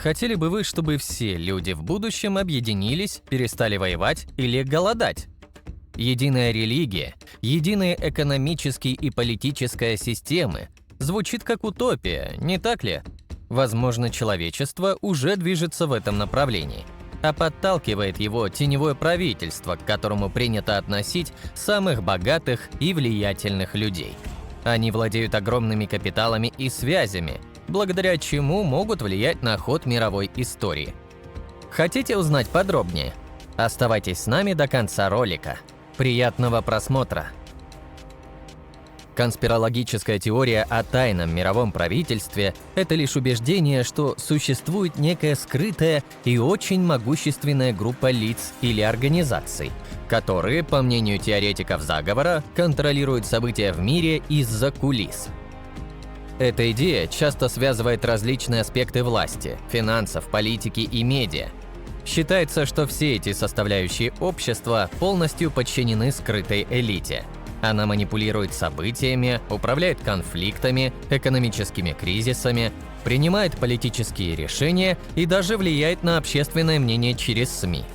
Хотели бы вы, чтобы все люди в будущем объединились, перестали воевать или голодать? Единая религия, единые экономические и политические системы звучит как утопия, не так ли? Возможно, человечество уже движется в этом направлении, а подталкивает его теневое правительство, к которому принято относить самых богатых и влиятельных людей. Они владеют огромными капиталами и связями, благодаря чему могут влиять на ход мировой истории. Хотите узнать подробнее? Оставайтесь с нами до конца ролика. Приятного просмотра! Конспирологическая теория о тайном мировом правительстве – это лишь убеждение, что существует некая скрытая и очень могущественная группа лиц или организаций, которые, по мнению теоретиков заговора, контролируют события в мире из-за кулис. Эта идея часто связывает различные аспекты власти, финансов, политики и медиа. Считается, что все эти составляющие общества полностью подчинены скрытой элите. Она манипулирует событиями, управляет конфликтами, экономическими кризисами, принимает политические решения и даже влияет на общественное мнение через СМИ.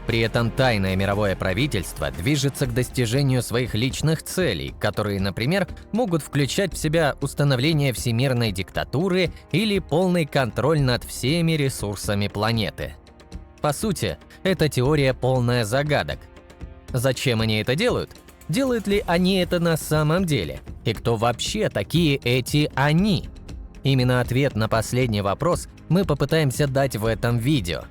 При этом тайное мировое правительство движется к достижению своих личных целей, которые, например, могут включать в себя установление всемирной диктатуры или полный контроль над всеми ресурсами планеты. По сути, эта теория полная загадок. Зачем они это делают? Делают ли они это на самом деле? И кто вообще такие эти «они»? Именно ответ на последний вопрос мы попытаемся дать в этом видео.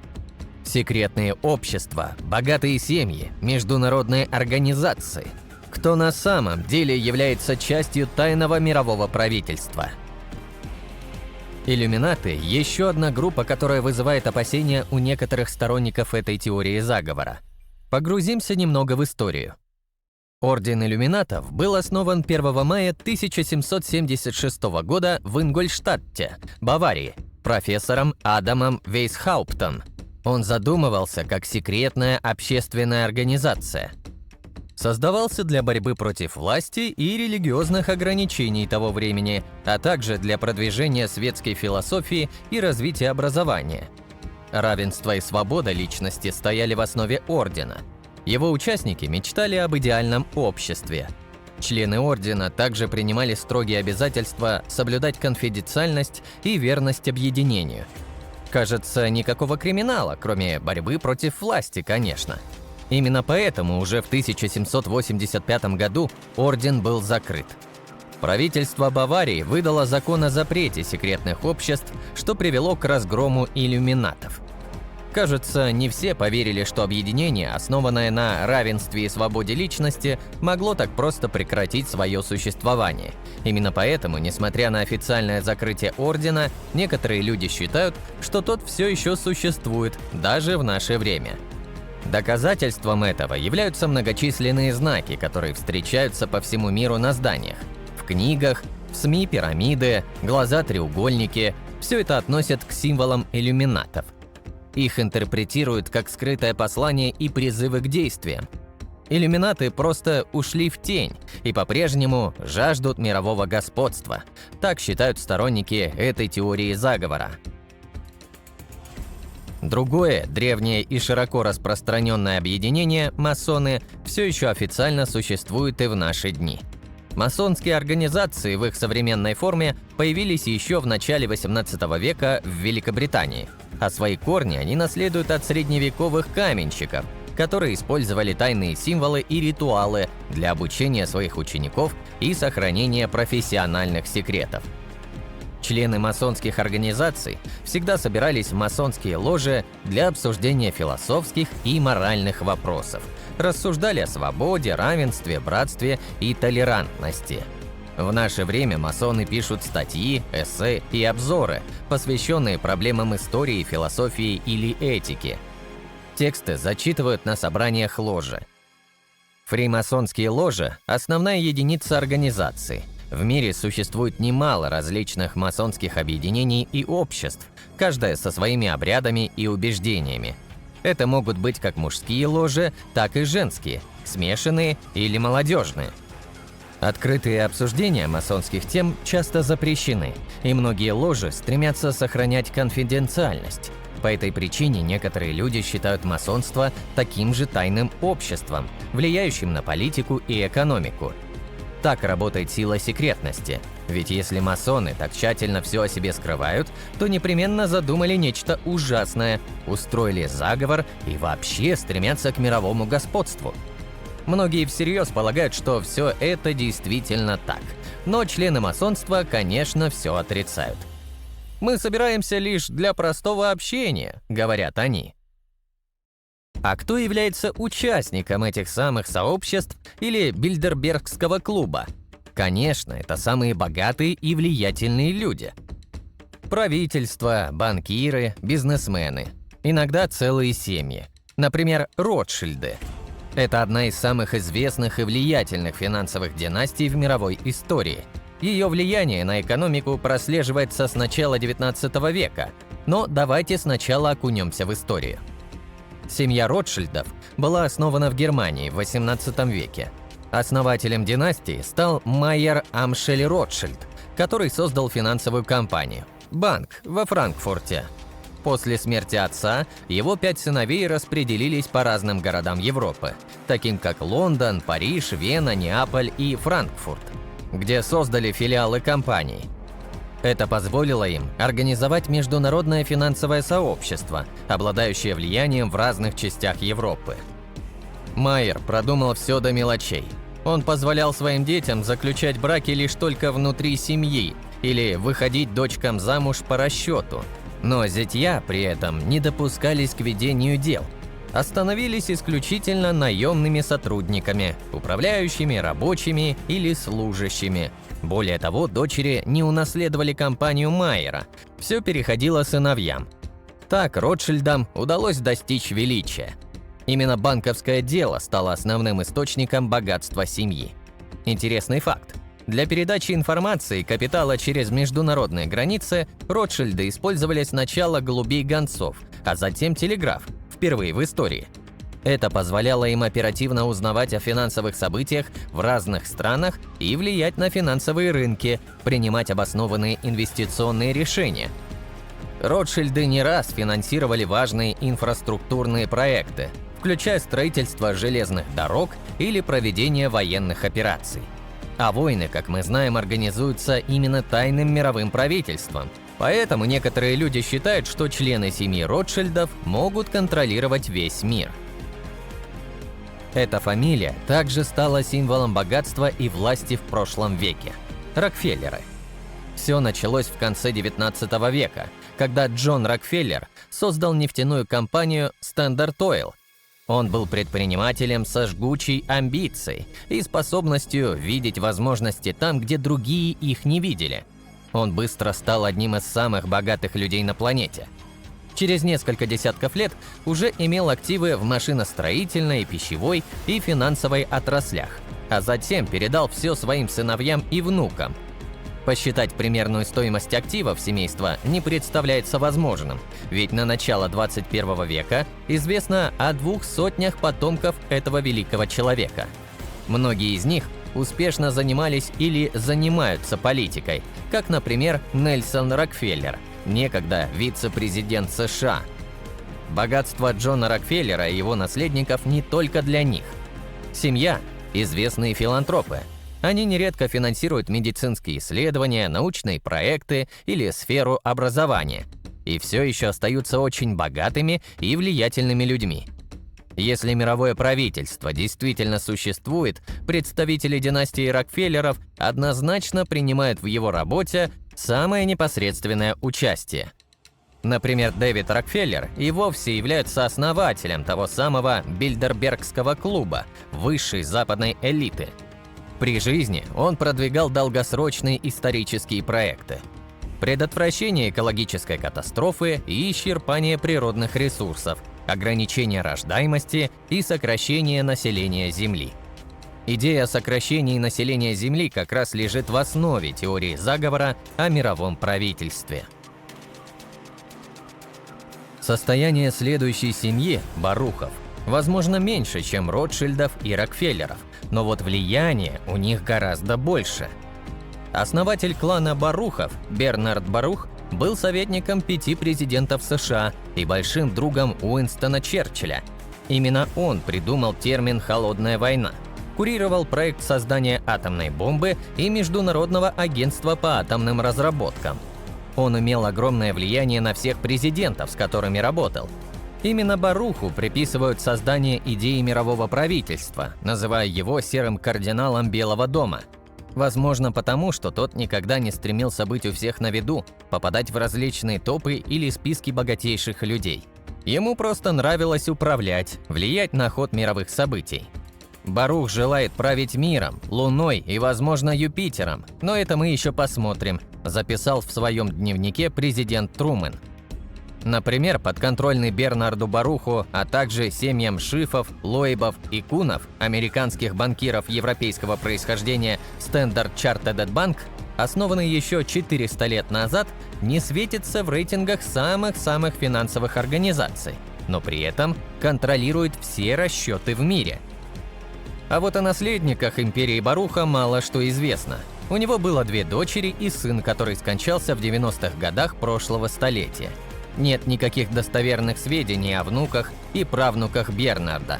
Секретные общества, богатые семьи, международные организации. Кто на самом деле является частью тайного мирового правительства? Иллюминаты – еще одна группа, которая вызывает опасения у некоторых сторонников этой теории заговора. Погрузимся немного в историю. Орден иллюминатов был основан 1 мая 1776 года в Ингольштадте, Баварии, профессором Адамом Вейсхауптом. Он задумывался как секретная общественная организация. Создавался для борьбы против власти и религиозных ограничений того времени, а также для продвижения светской философии и развития образования. Равенство и свобода личности стояли в основе ордена. Его участники мечтали об идеальном обществе. Члены ордена также принимали строгие обязательства соблюдать конфиденциальность и верность объединению. Кажется, никакого криминала, кроме борьбы против власти, конечно. Именно поэтому уже в 1785 году орден был закрыт. Правительство Баварии выдало закон о запрете секретных обществ, что привело к разгрому иллюминатов. Кажется, не все поверили, что объединение, основанное на равенстве и свободе личности, могло так просто прекратить свое существование. Именно поэтому, несмотря на официальное закрытие ордена, некоторые люди считают, что тот все еще существует, даже в наше время. Доказательством этого являются многочисленные знаки, которые встречаются по всему миру на зданиях. В книгах, в СМИ пирамиды, глаза-треугольники – все это относят к символам иллюминатов. Их интерпретируют как скрытое послание и призывы к действиям. Иллюминаты просто ушли в тень и по-прежнему жаждут мирового господства. Так считают сторонники этой теории заговора. Другое, древнее и широко распространенное объединение – масоны – все еще официально существует и в наши дни. Масонские организации в их современной форме появились еще в начале XVIII века в Великобритании, а свои корни они наследуют от средневековых каменщиков, которые использовали тайные символы и ритуалы для обучения своих учеников и сохранения профессиональных секретов. Члены масонских организаций всегда собирались в масонские ложи для обсуждения философских и моральных вопросов, рассуждали о свободе, равенстве, братстве и толерантности. В наше время масоны пишут статьи, эссе и обзоры, посвященные проблемам истории, философии или этики. Тексты зачитывают на собраниях ложи. Фримасонские ложи – основная единица организации. В мире существует немало различных масонских объединений и обществ, каждая со своими обрядами и убеждениями. Это могут быть как мужские ложи, так и женские, смешанные или молодежные. Открытые обсуждения масонских тем часто запрещены, и многие ложи стремятся сохранять конфиденциальность. По этой причине некоторые люди считают масонство таким же тайным обществом, влияющим на политику и экономику. Так работает сила секретности, ведь если масоны так тщательно все о себе скрывают, то непременно задумали нечто ужасное, устроили заговор и вообще стремятся к мировому господству. Многие всерьез полагают, что все это действительно так, но члены масонства, конечно, все отрицают. «Мы собираемся лишь для простого общения», — говорят они. А кто является участником этих самых сообществ или Бильдербергского клуба? Конечно, это самые богатые и влиятельные люди. Правительство, банкиры, бизнесмены. Иногда целые семьи. Например, Ротшильды. Это одна из самых известных и влиятельных финансовых династий в мировой истории. Ее влияние на экономику прослеживается с начала XIX века, но давайте сначала окунемся в историю. Семья Ротшильдов была основана в Германии в XVIII веке. Основателем династии стал Майер Амшель Ротшильд, который создал финансовую компанию – банк во Франкфурте. После смерти отца его 5 сыновей распределились по разным городам Европы, таким как Лондон, Париж, Вена, Неаполь и Франкфурт, где создали филиалы компаний. Это позволило им организовать международное финансовое сообщество, обладающее влиянием в разных частях Европы. Майер продумал все до мелочей. Он позволял своим детям заключать браки лишь только внутри семьи или выходить дочкам замуж по расчету, но зятья при этом не допускались к ведению дел. Остановились исключительно наемными сотрудниками, управляющими, рабочими или служащими. Более того, дочери не унаследовали компанию Майера, все переходило сыновьям. Так Ротшильдам удалось достичь величия. Именно банковское дело стало основным источником богатства семьи. Интересный факт. Для передачи информации и капитала через международные границы Ротшильды использовали сначала голубей-гонцов, а затем телеграф, впервые в истории. Это позволяло им оперативно узнавать о финансовых событиях в разных странах и влиять на финансовые рынки, принимать обоснованные инвестиционные решения. Ротшильды не раз финансировали важные инфраструктурные проекты, включая строительство железных дорог или проведение военных операций. А войны, как мы знаем, организуются именно тайным мировым правительством. Поэтому некоторые люди считают, что члены семьи Ротшильдов могут контролировать весь мир. Эта фамилия также стала символом богатства и власти в прошлом веке – Рокфеллеры. Все началось в конце XIX века, когда Джон Рокфеллер создал нефтяную компанию Standard Oil. Он был предпринимателем со жгучей амбицией и способностью видеть возможности там, где другие их не видели. Он быстро стал одним из самых богатых людей на планете. Через несколько десятков лет уже имел активы в машиностроительной, пищевой и финансовой отраслях, а затем передал все своим сыновьям и внукам. Посчитать примерную стоимость активов семейства не представляется возможным, ведь на начало 21 века известно о 200 потомков этого великого человека. Многие из них успешно занимались или занимаются политикой, как, например, Нельсон Рокфеллер, некогда вице-президент США. Богатство Джона Рокфеллера и его наследников не только для них. Семья – известные филантропы. Они нередко финансируют медицинские исследования, научные проекты или сферу образования, и все еще остаются очень богатыми и влиятельными людьми. Если мировое правительство действительно существует, представители династии Рокфеллеров однозначно принимают в его работе самое непосредственное участие. Например, Дэвид Рокфеллер и вовсе является основателем того самого Бильдербергского клуба, высшей западной элиты. При жизни он продвигал долгосрочные исторические проекты. Предотвращение экологической катастрофы и исчерпание природных ресурсов, ограничение рождаемости и сокращение населения Земли. Идея сокращения населения Земли как раз лежит в основе теории заговора о мировом правительстве. Состояние следующей семьи, Барухов, Возможно, меньше, чем Ротшильдов и Рокфеллеров, но вот влияние у них гораздо больше. Основатель клана Барухов, Бернард Барух, был советником 5 президентов США и большим другом Уинстона Черчилля. Именно он придумал термин «холодная война», курировал проект создания атомной бомбы и Международного агентства по атомным разработкам. Он имел огромное влияние на всех президентов, с которыми работал. Именно Баруху приписывают создание идеи мирового правительства, называя его серым кардиналом Белого дома. Возможно, потому что тот никогда не стремился быть у всех на виду, попадать в различные топы или списки богатейших людей. Ему просто нравилось управлять, влиять на ход мировых событий. Барух желает править миром, Луной и, возможно, Юпитером, но это мы еще посмотрим, записал в своем дневнике президент Трумэн. Например, подконтрольный Бернарду Баруху, а также семьям Шифов, Лоибов и Кунов, американских банкиров европейского происхождения Standard Chartered Bank, основанный еще 400 лет назад, не светится в рейтингах самых-самых финансовых организаций, но при этом контролирует все расчеты в мире. А вот о наследниках империи Баруха мало что известно. У него было 2 дочери и сын, который скончался в 90-х годах прошлого столетия. Нет никаких достоверных сведений о внуках и правнуках Бернарда.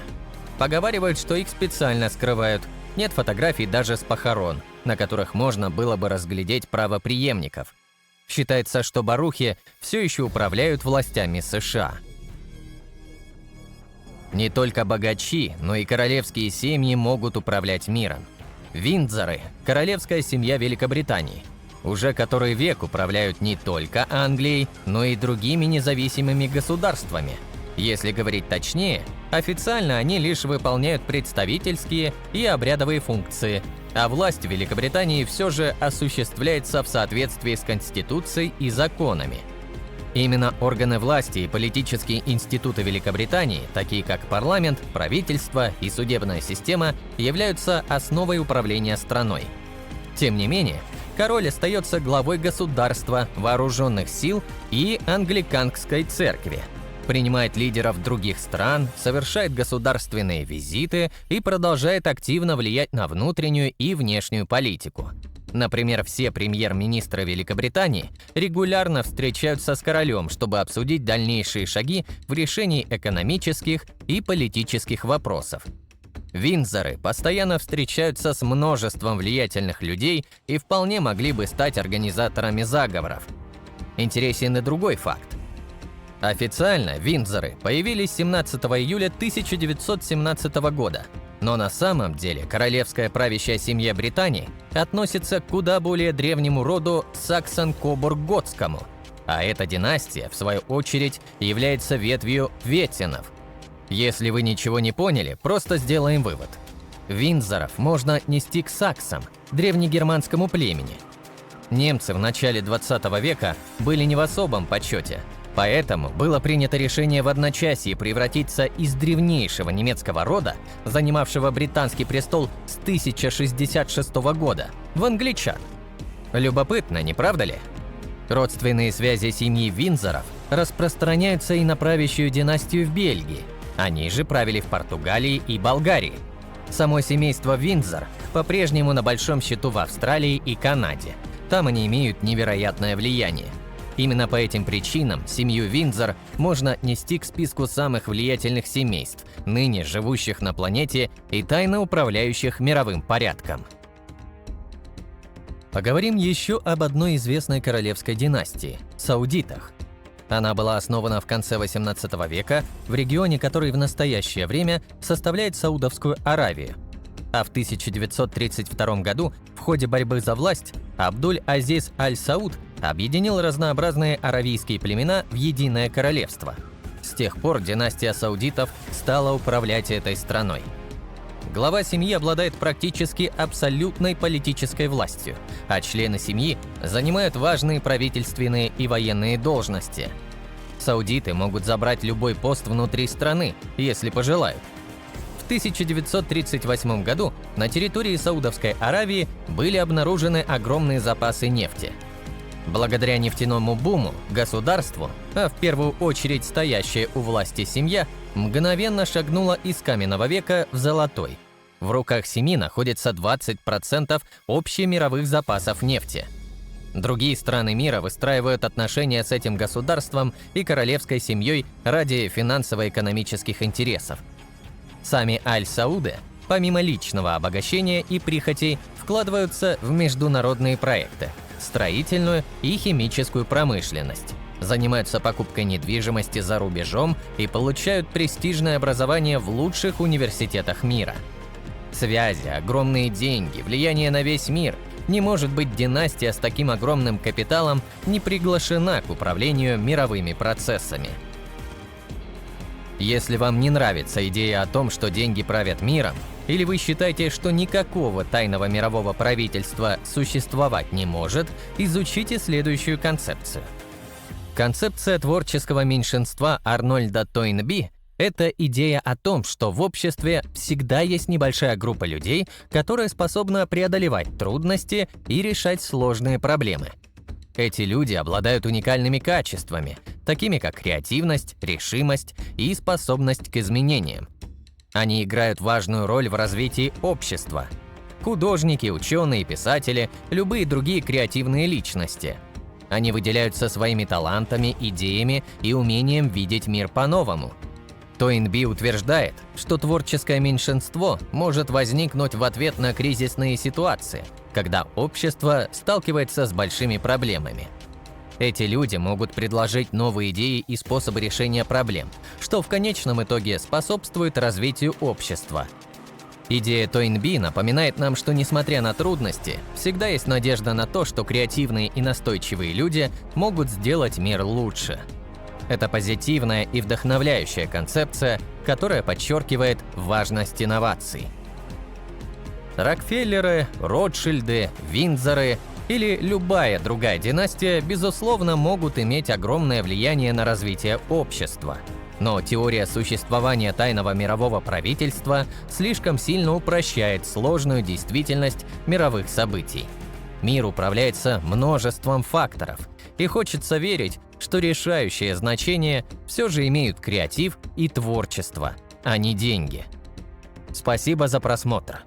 Поговаривают, что их специально скрывают. Нет фотографий даже с похорон, на которых можно было бы разглядеть правопреемников. Считается, что Барухи все еще управляют властями США. Не только богачи, но и королевские семьи могут управлять миром. Виндзоры – королевская семья Великобритании. Уже который век управляют не только Англией, но и другими независимыми государствами. Если говорить точнее, официально они лишь выполняют представительские и обрядовые функции, а власть в Великобритании все же осуществляется в соответствии с Конституцией и законами. Именно органы власти и политические институты Великобритании, такие как парламент, правительство и судебная система, являются основой управления страной. Тем не менее, король остается главой государства, вооруженных сил и англиканской церкви, принимает лидеров других стран, совершает государственные визиты и продолжает активно влиять на внутреннюю и внешнюю политику. Например, все премьер-министры Великобритании регулярно встречаются с королем, чтобы обсудить дальнейшие шаги в решении экономических и политических вопросов. Виндзоры постоянно встречаются с множеством влиятельных людей и вполне могли бы стать организаторами заговоров. Интересен и другой факт. Официально Виндзоры появились 17 июля 1917 года, но на самом деле королевская правящая семья Британии относится к куда более древнему роду Саксон-Кобург-Готскому, а эта династия, в свою очередь, является ветвью Веттинов. Если вы ничего не поняли, просто сделаем вывод. Виндзоров можно отнести к саксам, древнегерманскому племени. Немцы в начале 20 века были не в особом почете, поэтому было принято решение в одночасье превратиться из древнейшего немецкого рода, занимавшего британский престол с 1066 года, в англичан. Любопытно, не правда ли? Родственные связи семьи Виндзоров распространяются и на правящую династию в Бельгии. Они же правили в Португалии и Болгарии. Само семейство Виндзор по-прежнему на большом счету в Австралии и Канаде. Там они имеют невероятное влияние. Именно по этим причинам семью Виндзор можно отнести к списку самых влиятельных семейств, ныне живущих на планете и тайно управляющих мировым порядком. Поговорим еще об одной известной королевской династии – саудитах. Она была основана в конце 18 века в регионе, который в настоящее время составляет Саудовскую Аравию. А в 1932 году в ходе борьбы за власть Абдуль-Азиз Аль-Сауд объединил разнообразные аравийские племена в единое королевство. С тех пор династия саудитов стала управлять этой страной. Глава семьи обладает практически абсолютной политической властью, а члены семьи занимают важные правительственные и военные должности. Саудиты могут забрать любой пост внутри страны, если пожелают. В 1938 году на территории Саудовской Аравии были обнаружены огромные запасы нефти. Благодаря нефтяному буму государству, а в первую очередь стоящая у власти семья, мгновенно шагнула из каменного века в золотой. В руках семи находится 20% общемировых запасов нефти. Другие страны мира выстраивают отношения с этим государством и королевской семьей ради финансово-экономических интересов. Сами Аль-Сауды, помимо личного обогащения и прихотей, вкладываются в международные проекты, строительную и химическую промышленность, занимаются покупкой недвижимости за рубежом и получают престижное образование в лучших университетах мира. Связи, огромные деньги, влияние на весь мир. Не может быть династия с таким огромным капиталом не приглашена к управлению мировыми процессами. Если вам не нравится идея о том, что деньги правят миром, или вы считаете, что никакого тайного мирового правительства существовать не может, изучите следующую концепцию. Концепция творческого меньшинства Арнольда Тойнби – это идея о том, что в обществе всегда есть небольшая группа людей, которая способна преодолевать трудности и решать сложные проблемы. Эти люди обладают уникальными качествами, такими как креативность, решимость и способность к изменениям. Они играют важную роль в развитии общества. Художники, ученые, писатели, любые другие креативные личности. Они выделяются своими талантами, идеями и умением видеть мир по-новому. Тойнби утверждает, что творческое меньшинство может возникнуть в ответ на кризисные ситуации, когда общество сталкивается с большими проблемами. Эти люди могут предложить новые идеи и способы решения проблем, что в конечном итоге способствует развитию общества. Идея Тойнби напоминает нам, что несмотря на трудности, всегда есть надежда на то, что креативные и настойчивые люди могут сделать мир лучше. Это позитивная и вдохновляющая концепция, которая подчеркивает важность инноваций. Рокфеллеры, Ротшильды, Виндзоры или любая другая династия, безусловно, могут иметь огромное влияние на развитие общества. Но теория существования тайного мирового правительства слишком сильно упрощает сложную действительность мировых событий. Мир управляется множеством факторов, и хочется верить, что решающее значение все же имеют креатив и творчество, а не деньги. Спасибо за просмотр.